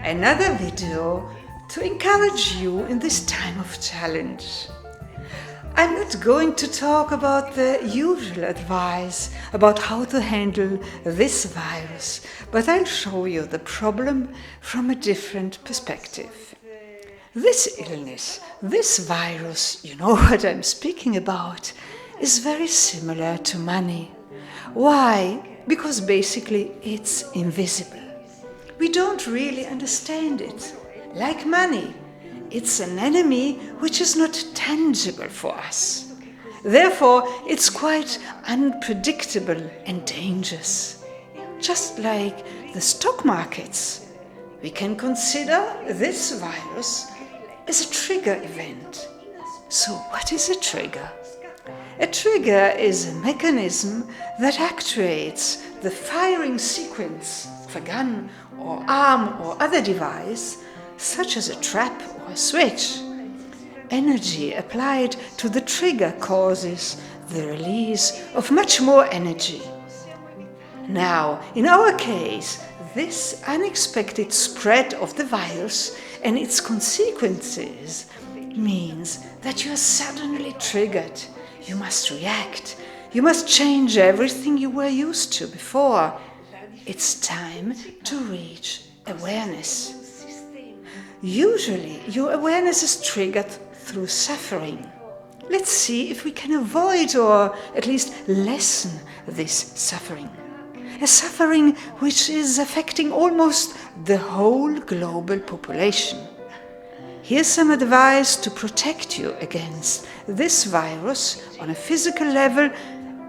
another video to encourage you in this time of challenge. I'm not going to talk about the usual advice about how to handle this virus, but I'll show you the problem from a different perspective. This illness, this virus, you know what I'm speaking about, is very similar to money. Why? Because basically it's invisible. We don't really understand it. Like money, it's an enemy which is not tangible for us. Therefore, it's quite unpredictable and dangerous. Just like the stock markets, we can consider this virus as a trigger event. So what is a trigger? A trigger is a mechanism that actuates the firing sequence of a gun or arm or other device, such as a trap or a switch. Energy applied to the trigger causes the release of much more energy. Now, in our case, this unexpected spread of the virus and its consequences means that you are suddenly triggered. You must react. You must change everything you were used to before. It's time to reach awareness. Usually, your awareness is triggered through suffering. Let's see if we can avoid or at least lessen this suffering. A suffering which is affecting almost the whole global population. Here's some advice to protect you against this virus on a physical level,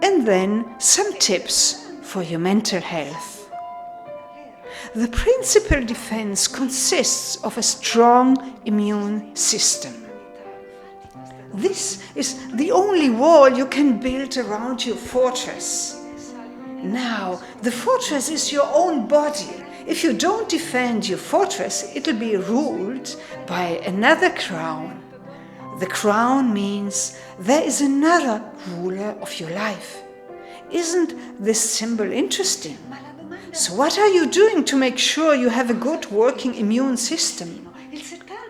and then some tips for your mental health. The principal defense consists of a strong immune system. This is the only wall you can build around your fortress. Now, the fortress is your own body. If you don't defend your fortress, it'll be ruled by another crown. The crown means there is another ruler of your life. Isn't this symbol interesting? So what are you doing to make sure you have a good working immune system?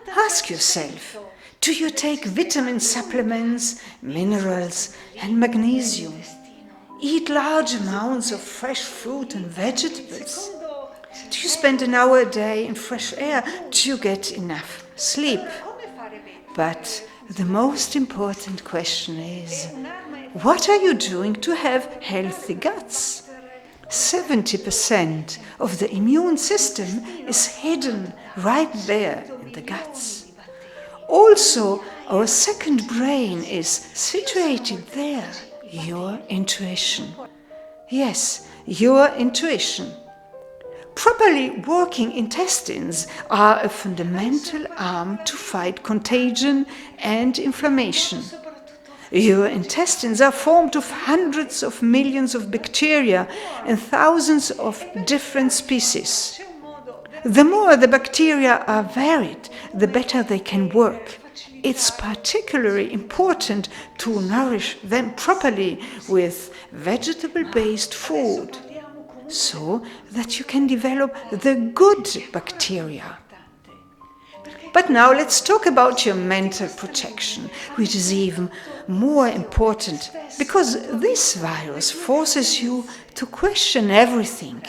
Ask yourself, do you take vitamin supplements, minerals and magnesium? Eat large amounts of fresh fruit and vegetables? Do you spend an hour a day in fresh air? Do you get enough sleep? But the most important question is, what are you doing to have healthy guts? 70% of the immune system is hidden right there in the guts. Also, our second brain is situated there, your intuition. Yes, your intuition. Properly working intestines are a fundamental arm to fight contagion and inflammation. Your intestines are formed of hundreds of millions of bacteria and thousands of different species. The more the bacteria are varied, the better they can work. It's particularly important to nourish them properly with vegetable-based food, so that you can develop the good bacteria. But now let's talk about your mental protection, which is even more important, because this virus forces you to question everything: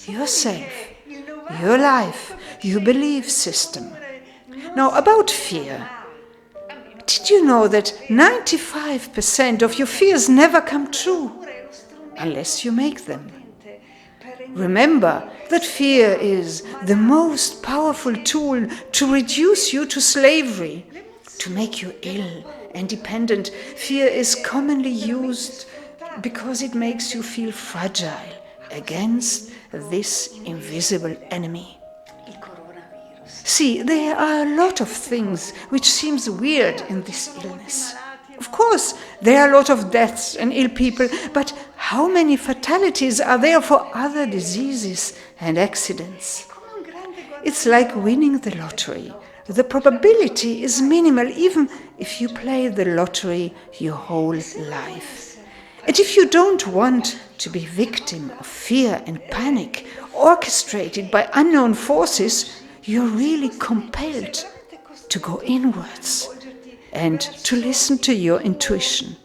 yourself, your life, your belief system. Now, about fear. Did you know that 95% of your fears never come true unless you make them? Remember that fear is the most powerful tool to reduce you to slavery, to make you ill and dependent. Fear is commonly used because it makes you feel fragile against this invisible enemy. See, there are a lot of things which seems weird in this illness. Of course, there are a lot of deaths and ill people, but how many fatalities are there for other diseases and accidents? It's like winning the lottery. The probability is minimal even if you play the lottery your whole life. And if you don't want to be victim of fear and panic orchestrated by unknown forces, you're really compelled to go inwards and to listen to your intuition.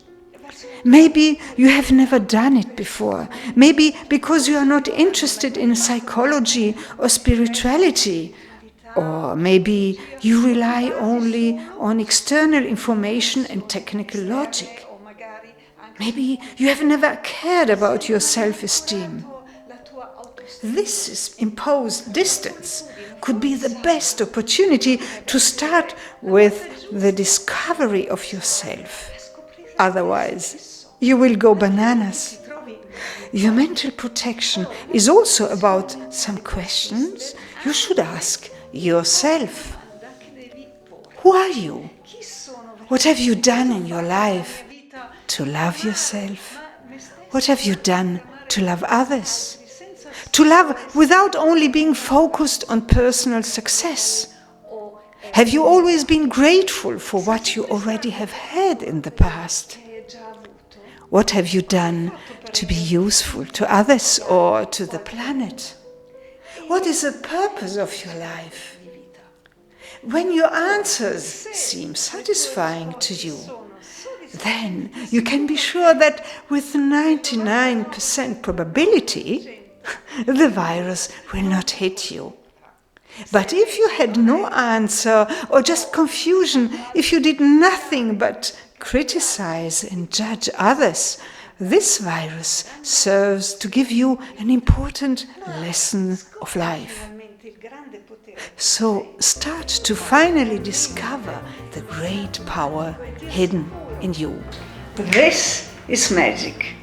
Maybe you have never done it before. Maybe because you are not interested in psychology or spirituality. Or maybe you rely only on external information and technical logic. Maybe you have never cared about your self-esteem. This imposed distance could be the best opportunity to start with the discovery of yourself. Otherwise, you will go bananas. Your mental protection is also about some questions you should ask yourself. Who are you? What have you done in your life to love yourself? What have you done to love others? To love without only being focused on personal success. Have you always been grateful for what you already have had in the past? What have you done to be useful to others or to the planet? What is the purpose of your life? When your answers seem satisfying to you, then you can be sure that with 99% probability, the virus will not hit you. But if you had no answer or just confusion, if you did nothing but criticize and judge others, this virus serves to give you an important lesson of life. So start to finally discover the great power hidden in you. This is magic.